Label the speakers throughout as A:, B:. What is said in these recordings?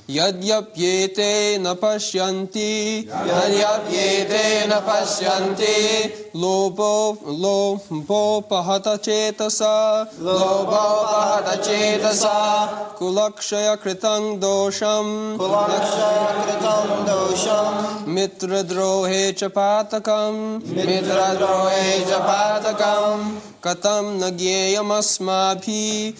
A: Yadyapyete na pashyanti Lobo pahata cetasa Kulakshaya kritang dosham Mitra drohe chapatakam Katam nagyayam asmabhi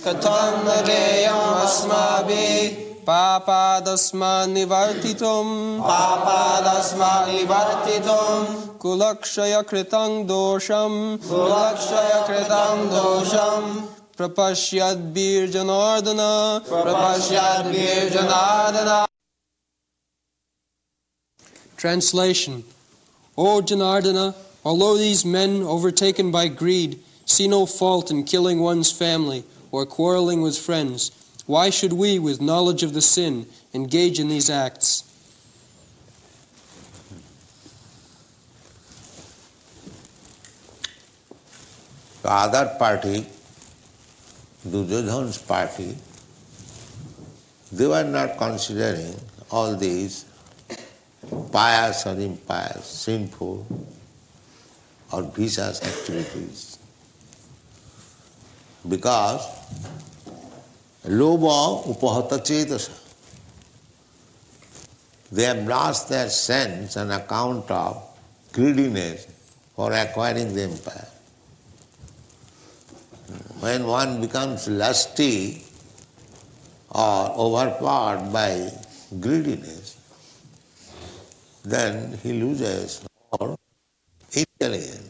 A: Papadasma nivartitum Kulakshaya kritang dosham Prapashyad bir janardana Translation. O Janardana, although these men overtaken by greed see no fault in killing one's family or quarreling with friends, why should we, with knowledge of the sin, engage in these acts?
B: The other party, Duryodhana's party, they were not considering all these pious or impious, sinful or vicious activities. Because Lobha upahata cetasa. They have lost their sense on account of greediness for acquiring the empire. When one becomes lusty or overpowered by greediness, then he loses all intelligence.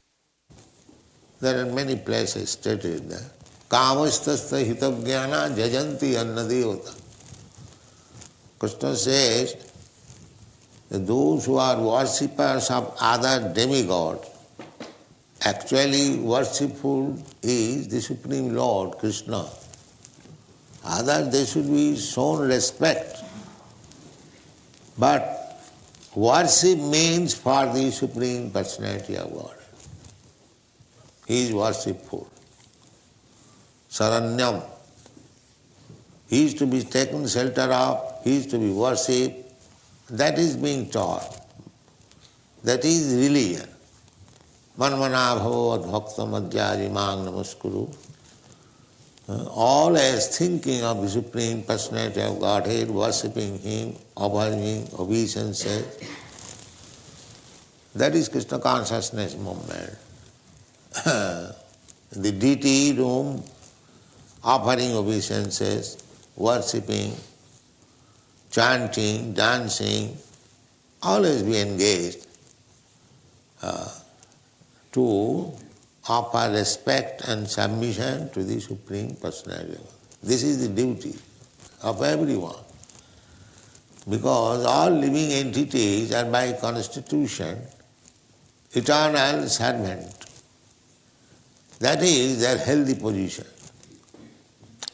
B: There are many places stated there. Kamastasya hitavjnana jajanti annadevata. Krishna says that those who are worshippers of other demigods, actually worshipful is the Supreme Lord Krishna. Others, they should be shown respect. But worship means for the Supreme Personality of God. He is worshipful. Saranyam. He is to be taken shelter of, he is to be worshipped. That is being taught. That is religion. Manmana bhava adbhaktam adhyari mang namaskuru. Always thinking of the Supreme Personality of Godhead, worshipping Him, offering obeisances. That is Krishna consciousness movement. The deity room, offering obeisances, worshipping, chanting, dancing, always be engaged to offer respect and submission to the Supreme Personality. This is the duty of everyone. Because all living entities are by constitution eternal servant. That is their healthy position.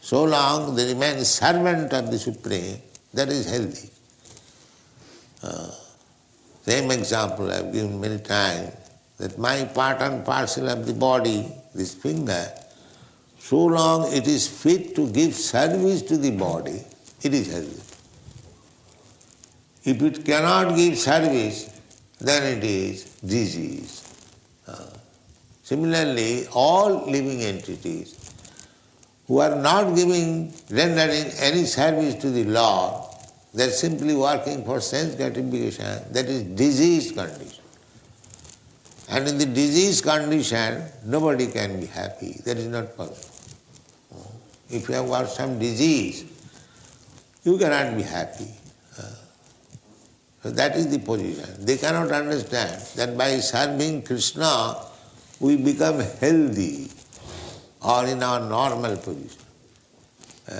B: So long they remain servant of the Supreme, that is healthy. Same example I have given many times, that my part and parcel of the body, this finger, so long it is fit to give service to the body, it is healthy. If it cannot give service, then it is disease. Similarly, all living entities who are not rendering any service to the Lord, they are simply working for sense gratification, that is diseased condition. And in the diseased condition, nobody can be happy. That is not possible. If you have got some disease, you cannot be happy. So that is the position. They cannot understand that by serving Krishna, we become healthy or in our normal position.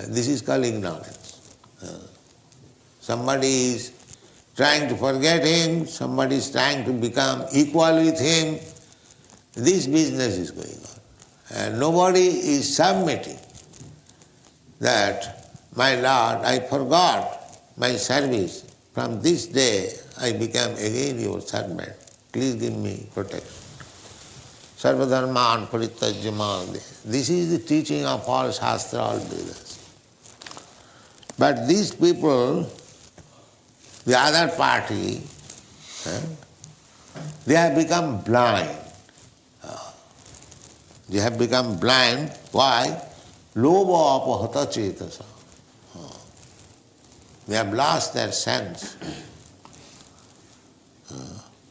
B: This is called ignorance. Somebody is trying to forget him, somebody is trying to become equal with him. This business is going on. And nobody is submitting that, my Lord, I forgot my service. From this day I become again your servant. Please give me protection. Sarvadharman parityajya mang. This is the teaching of all Shastra, all Vedas. But these people, the other party, they have become blind. They have become blind. Why? Loba apahata cetasa. They have lost their sense.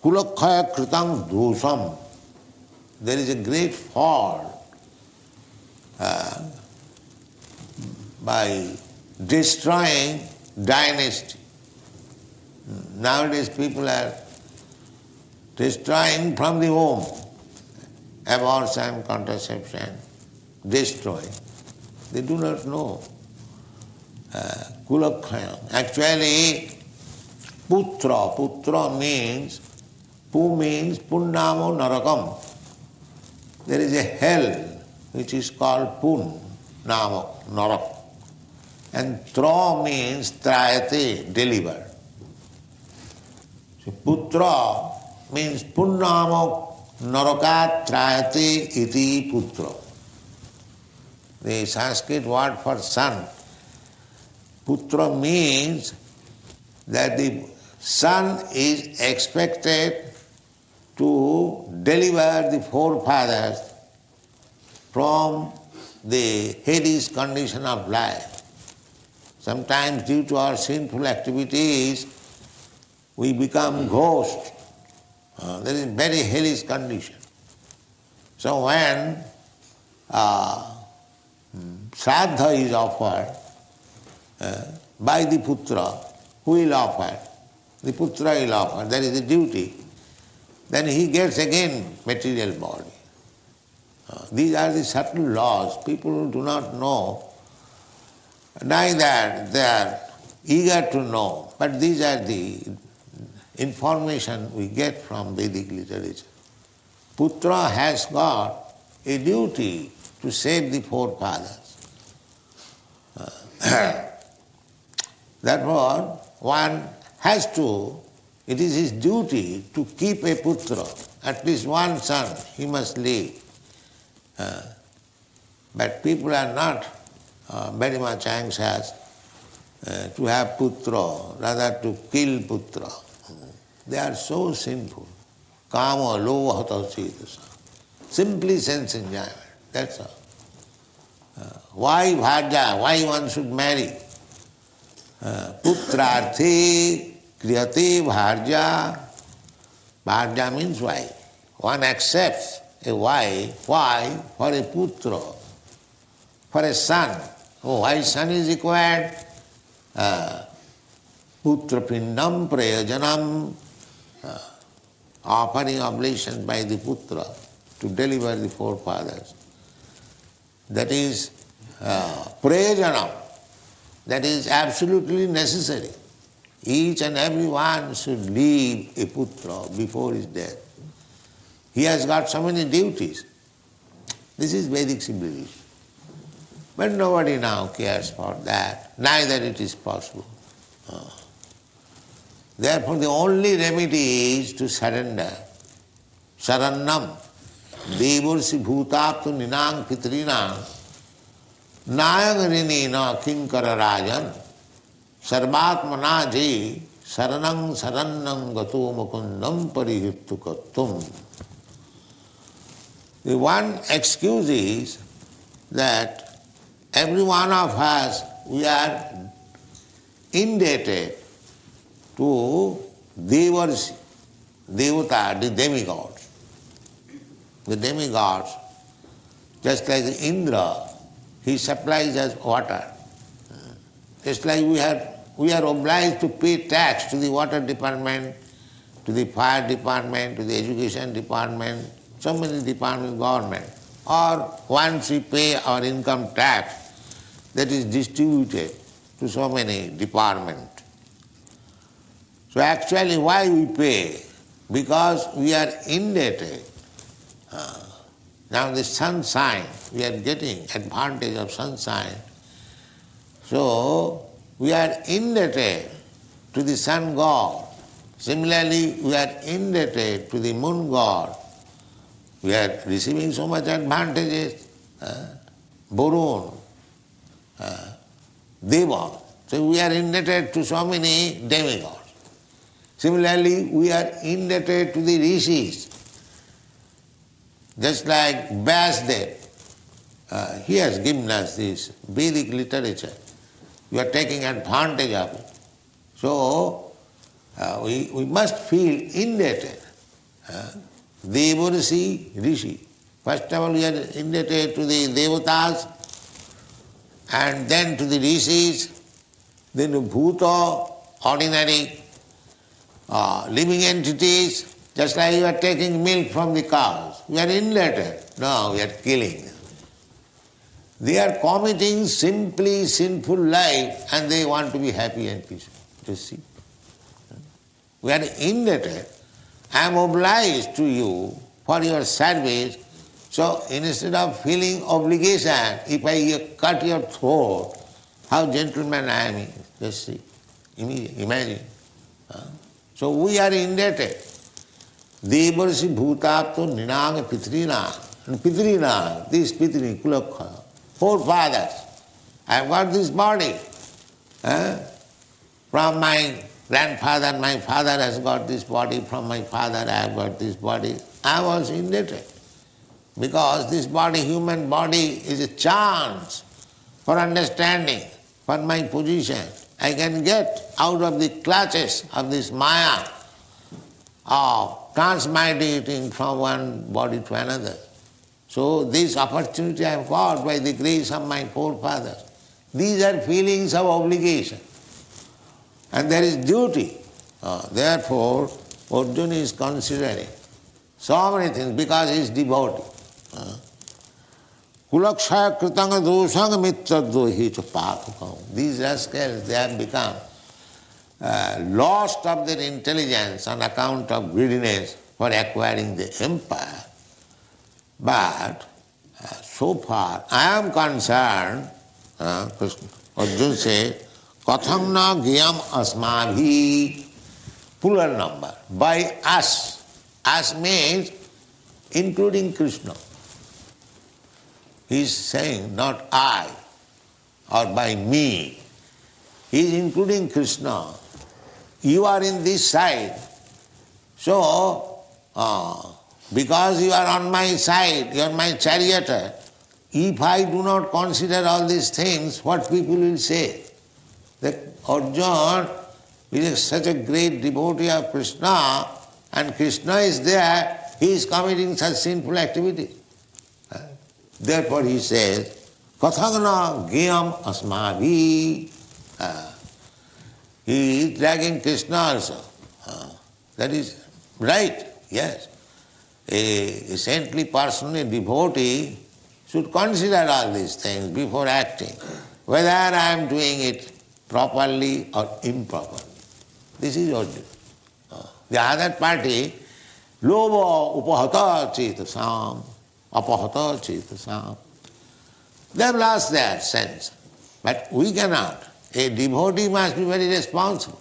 B: Kulakhaya kritang dosam. There is a great fault by destroying dynasty. Nowadays people are destroying from the home. Abortion, contraception, destroying. They do not know. Kulakhaya. Actually, putra means, pu means punnamo narakam. There is a hell which is called pun, nama, narak. And tra means trayate, deliver. So putra means punnamo narakat trayate iti putra. The Sanskrit word for son. Putra means that the son is expected to deliver the forefathers from the Hades condition of life. Sometimes due to our sinful activities, we become ghosts. There is very hellish condition. So when Shraddha is offered by the putra, who will offer? The putra will offer, that is the duty. Then he gets again material body. These are the subtle laws. People do not know. Neither they are eager to know, but these are the information we get from Vedic literature. Putra has got a duty to save the forefathers. Therefore, one has to, it is his duty to keep a putra, at least one son he must leave. But people are not very much anxious to have putra, rather to kill putra. They are so sinful. Kama lova hata cetasa. Simply sense enjoyment, that's all. Why bharja? Why one should marry? Putrarthi kriyate bharja. Bharja means wife. One accepts a wife. Why? For a putra, for a son. Oh, why son is required? Putra pindam prayajanam, offering oblation by the putra to deliver the forefathers. That is prayajanam. That is absolutely necessary. Each and every one should leave a putra before his death. He has got so many duties. This is Vedic civilization. But nobody now cares for that. Neither it is possible. Therefore the only remedy is to surrender. Sarannam. Devursi bhutaptu ninang pitrinang nayang rinina kinkara rajan sarvatmana je saranang sarannam gato mukundam parihittukattum. The one excuse is that every one of us, we are indebted to Devarsi, Devata, the demigods. The demigods, just like Indra, he supplies us water. Just like we are obliged to pay tax to the water department, to the fire department, to the education department, so many departments, government. Or once we pay our income tax, that is distributed to so many departments. So actually why we pay? Because we are indebted. Now the sunshine, we are getting advantage of sunshine. So we are indebted to the sun god. Similarly, we are indebted to the moon god. We are receiving so much advantages. Varun, Deva. So we are indebted to so many demigods. Similarly, we are indebted to the rishis. Just like Vyasdev, he has given us this Vedic literature. We are taking advantage of it. So, we must feel indebted. Devarsi, Rishi. First of all, we are indebted to the Devatas, and then to the Rishis, then to Bhuta, ordinary living entities. Just like you are taking milk from the cows. We are indebted. No, we are killing them. They are committing simply sinful life and they want to be happy and peaceful. Just see. We are indebted. I am obliged to you for your service. So instead of feeling obligation, if I cut your throat, how gentleman I am. Just see. Imagine. So we are indebted. Devarsi bhutapto ninang pitrina. And pitrina, this pitri, kulakha, forefathers. I have got this body. From my grandfather, my father has got this body. From my father, I have got this body. I was indebted. Because this body, human body, is a chance for understanding, for my position. I can get out of the clutches of this maya of transmigrating from one body to another. So this opportunity I have got by the grace of my forefathers. These are feelings of obligation. And there is duty. Therefore, Arjuna is considering so many things because he is devotee. Kulakshaya kritanga dosanga mitradrohi cha papakam. These rascals, they have become lost of their intelligence on account of greediness for acquiring the empire. But so far, I am concerned, Arjuna said, katham na gyam asmabhi, plural number, by us. Us means including Krishna. He is saying not I or by me. He is including Krishna. You are in this side. So, because you are on my side, you are my charioteer, if I do not consider all these things, what people will say? That Arjuna is such a great devotee of Krishna, and Krishna is there, he is committing such sinful activities. Therefore he says, Kathagana gyam asmabhi. He is dragging Krishna also. That is right, yes. A saintly person, a devotee, should consider all these things before acting, whether I am doing it properly or improperly. This is Arjuna. The other party, loba upahata chetasam, apahata chetasam. They have lost their sense. But we cannot. A devotee must be very responsible.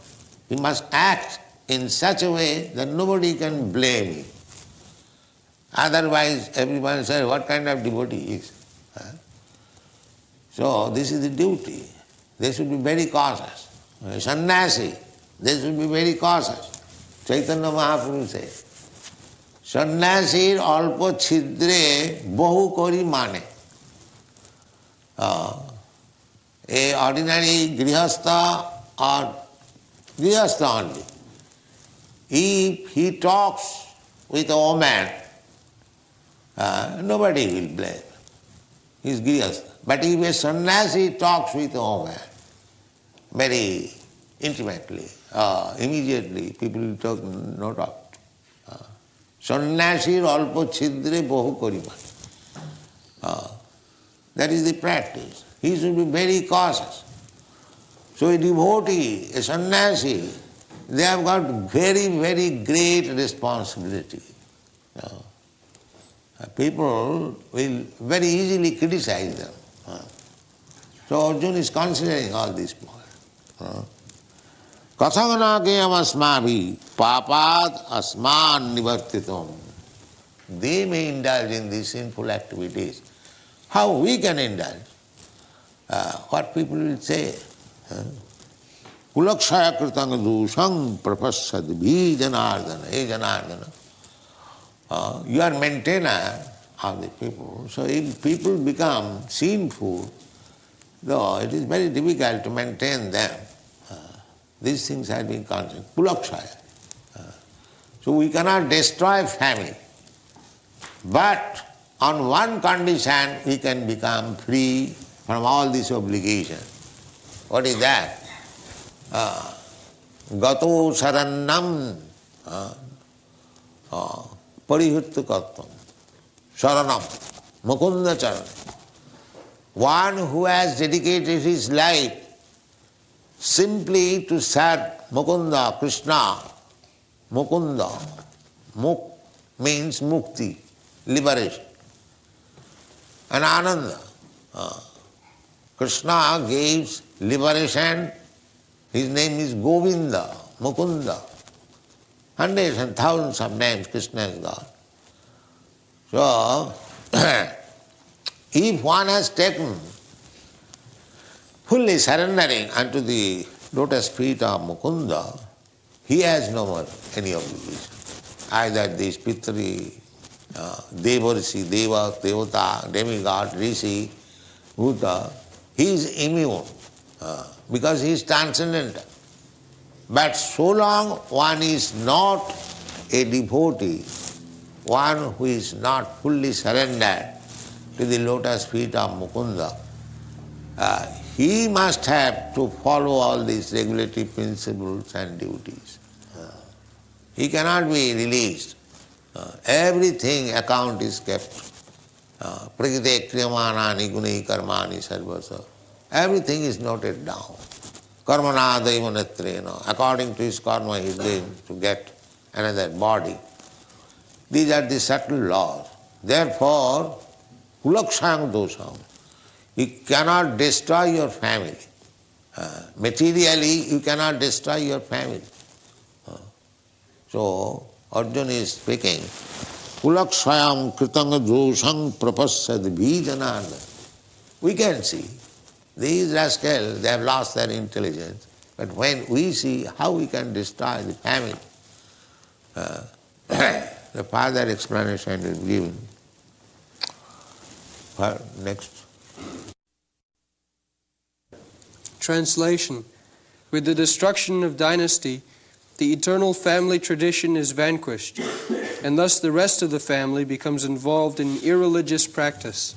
B: He must act in such a way that nobody can blame him. Otherwise, everyone says, what kind of devotee he is? So, this is the duty. They should be very cautious. Sannyasi, they should be very cautious. Chaitanya Mahaprabhu says, Sannyasir alpo chidre bahu kori mane. A ordinary grihastha or grihastha only, if he talks with a woman, nobody will blame. He is grihastha. But if a sannyasi talks with a woman very intimately, immediately, people will talk, no talk. Sannyasi alpo chidre bahu korima. That is the practice. He should be very cautious. So a devotee, a sannyasi, they have got very, very great responsibility. People will very easily criticize them. So Arjuna is considering all these points. Kathagana gyam asmabhi papad asman nivartitam. They may indulge in these sinful activities. How we can indulge? What people will say? Kulakshaya kritanga dushang prapassad bhi janardana. Hey Janardana, you are maintainer of the people. So if people become sinful, though it is very difficult to maintain them. These things have been constant. Kulakshaya. So we cannot destroy family. But on one condition we can become free from all this obligation. What is that? Gato sarannam parihutta kartam. Saranam. Mukunda charan. One who has dedicated his life simply to serve Mukunda, Krishna. Mukunda. Muk means mukti, liberation. And Ananda. Krishna gives liberation. His name is Govinda, Mukunda. Hundreds and thousands of names Krishna has got. So, if one has taken fully surrendering unto the lotus feet of Mukunda, he has no more any obligation. Either this Pitri, Devarsi, Deva, Devata, demigod, Rishi, Bhuta, he is immune because he is transcendental. But so long one is not a devotee, one who is not fully surrendered to the lotus feet of Mukunda, he must have to follow all these regulatory principles and duties. He cannot be released. Everything account is kept. Prakite kriyamana nigunai karmani sarvasa. Everything is noted down. Karmana daivanetrena. According to his karma he is going to get another body. These are the subtle laws. Therefore, kulakshang dosam. You cannot destroy your family. Materially, you cannot destroy your family. So, Arjuna is speaking, kulakshayam kritanga doshang prapassad bhijanarda. We can see, these rascals, they have lost their intelligence. But when we see how we can destroy the family, the further explanation is given. Next.
A: Translation. With the destruction of dynasty, the eternal family tradition is vanquished, and thus the rest of the family becomes involved in irreligious practice.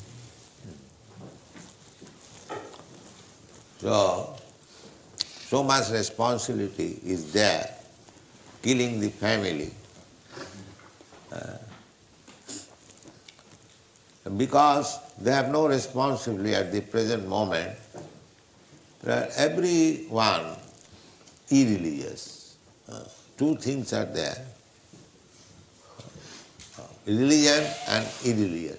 B: So much responsibility is there, killing the family. Because they have no responsibility at the present moment, everyone irreligious. Two things are there, religion and irreligion.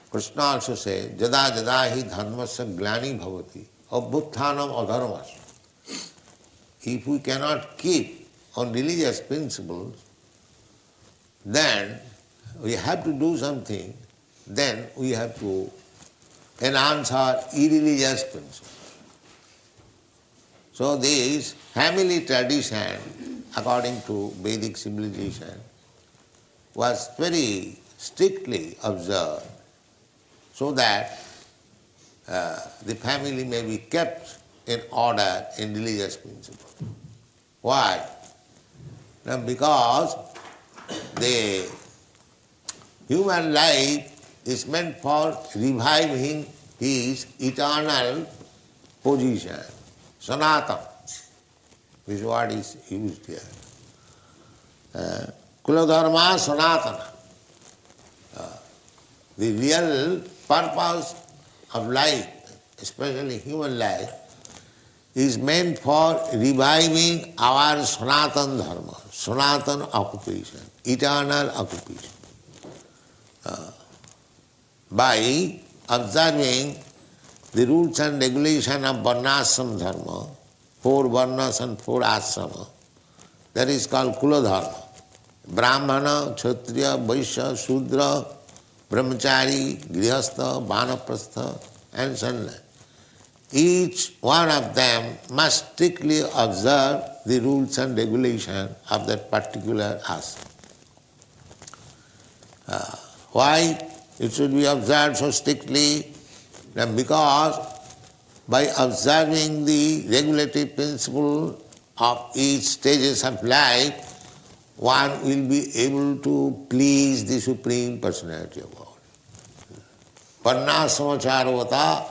B: Krishna also says, jada jada hi dharmasya glani bhavati abhutthanam adharmasya. If we cannot keep on religious principles, then we have to do something, then we have to enhance our irreligious principles. So this family tradition, according to Vedic civilization, was very strictly observed so that the family may be kept in order in religious principles. Why? Now, because the human life is meant for reviving his eternal position. Sanatana, this word is used here. Kuladharma Sanatana. The real purpose of life, especially human life, is meant for reviving our Sanatana Dharma, Sanatana occupation, eternal occupation. By observing the rules and regulation of Varnashram Dharma, 4 Varnas and 4 Ashrama, that is called Kula Dharma. Brahmana, Kshatriya, Vaishya, Shudra, Brahmachari, Grihastha, Vanaprastha and Sannyas. each one of them must strictly observe the rules and regulations of that particular ashram. Why it should be observed so strictly? Because by observing the regulative principle of each stages of life, one will be able to please the Supreme Personality of God. Parnasamacharvata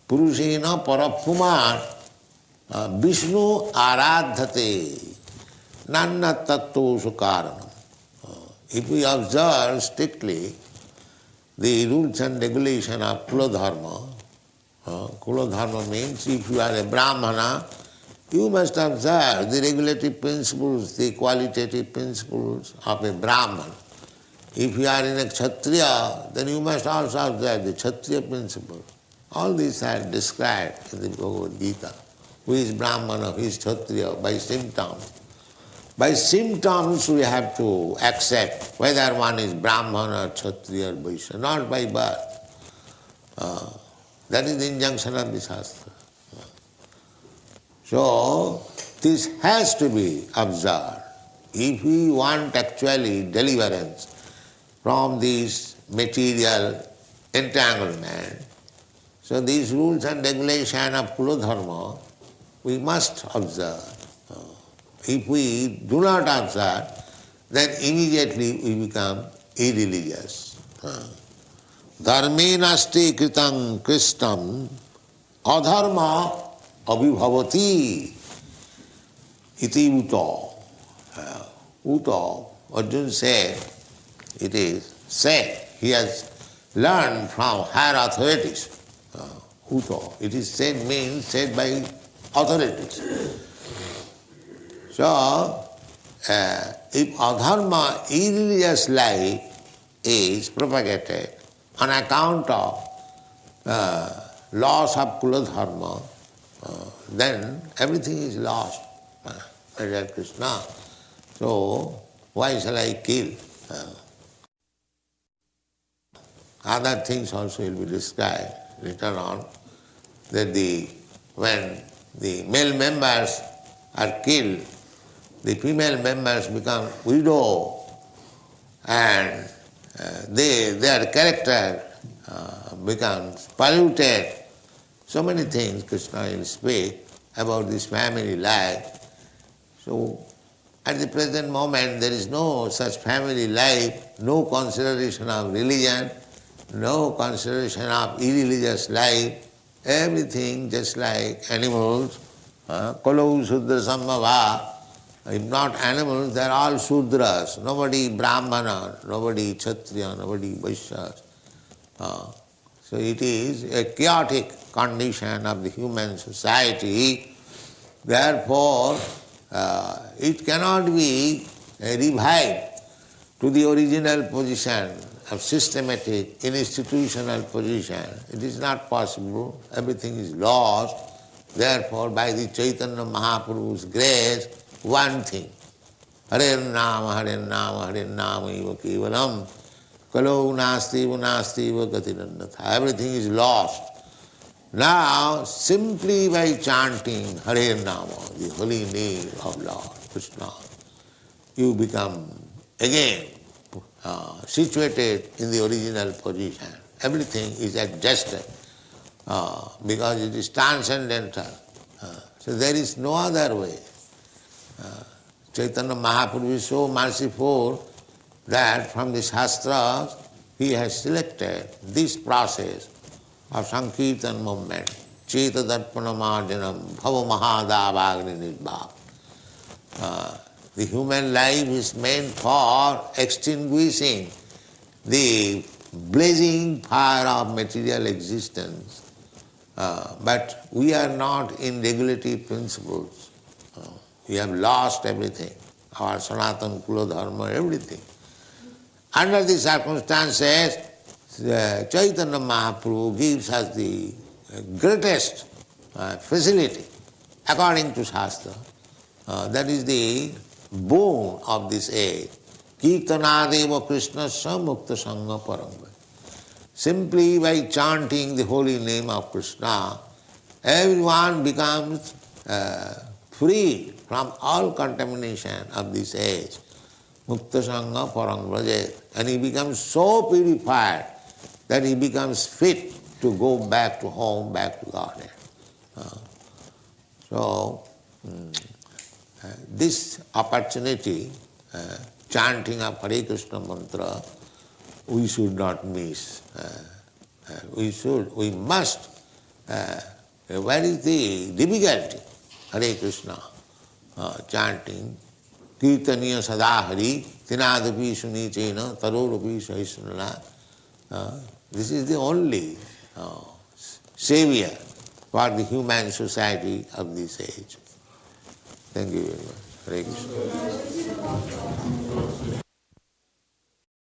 B: purushena parapuman Vishnu aradhate nanna tattva sukaranam. If we observe strictly the rules and regulation of Kula Dharma means if you are a Brahmana, you must observe the regulative principles, the qualitative principles of a Brahman. If you are in a Kshatriya, then you must also observe the Kshatriya principles. All these are described in the Bhagavad Gita. Who is Brahmana, who is Kshatriya, by symptoms. By symptoms we have to accept whether one is Brahman or Kshatriya or Vaishya, not by birth. That is the injunction of the Shastra. So, this has to be observed. If we want actually deliverance from this material entanglement, so these rules and regulations of Kula Dharma, we must observe. If we do not observe, then immediately we become irreligious. Dharme nasti kritam kristam adharma abhibhavati iti uto. Uto, Arjuna said, it is said, he has learned from higher authorities. Uto, it is said means said by authorities. So, if adharma, irreligious life, is propagated on account of loss of Kula Dharma, then everything is lost. Hare Krishna. So, why shall I kill? Other things also will be described later on, that when the male members are killed, the female members become widow and their character becomes polluted. So many things Krishna will speak about this family life. So at the present moment there is no such family life, no consideration of religion, no consideration of irreligious life, everything just like animals. Kalau Sudra Sambhava. If not animals, they are all Sudras. Nobody Brahmana, nobody Kshatriya, nobody Vaishya. So it is a chaotic condition of the human society. Therefore, it cannot be revived to the original position of systematic, institutional position. It is not possible. Everything is lost. Therefore, by the Chaitanya Mahaprabhu's grace, one thing, Hare Nama Eva Kevalam, Kalau Nasti Eva Gatinannatha. Everything is lost. Now, simply by chanting Hare Nama, the holy name of Lord Krishna, you become again situated in the original position. Everything is adjusted because it is transcendental. So there is no other way. Chaitanya Mahaprabhu is so merciful that from the Shastras he has selected this process of Sankirtan movement, Cheta Darpana Marjanam, Bhava Mahadavagni Nirbhav. The human life is meant for extinguishing the blazing fire of material existence. But we are not in regulative principles. We have lost everything, our Sanatana Kula Dharma, everything. Under these circumstances, Chaitanya Mahaprabhu gives us the greatest facility according to Shastra. That is the boon of this age. Kirtanadeva Krishnasya Mukta Sangha Parambhai. Simply by chanting the holy name of Krishna, everyone becomes free from all contamination of this age. Mukta Sangha Parang Vrajet. And he becomes so purified that he becomes fit to go back to home, back to Godhead. So, this opportunity, chanting of Hare Krishna mantra, we should not miss. We must. Where is the difficulty? Hare Krishna chanting. Kirtaniya sadahari, tinadapi sunichena, tarorapi sahisnala. This is the only savior for the human society of this age. Thank you very much. Hare Krishna.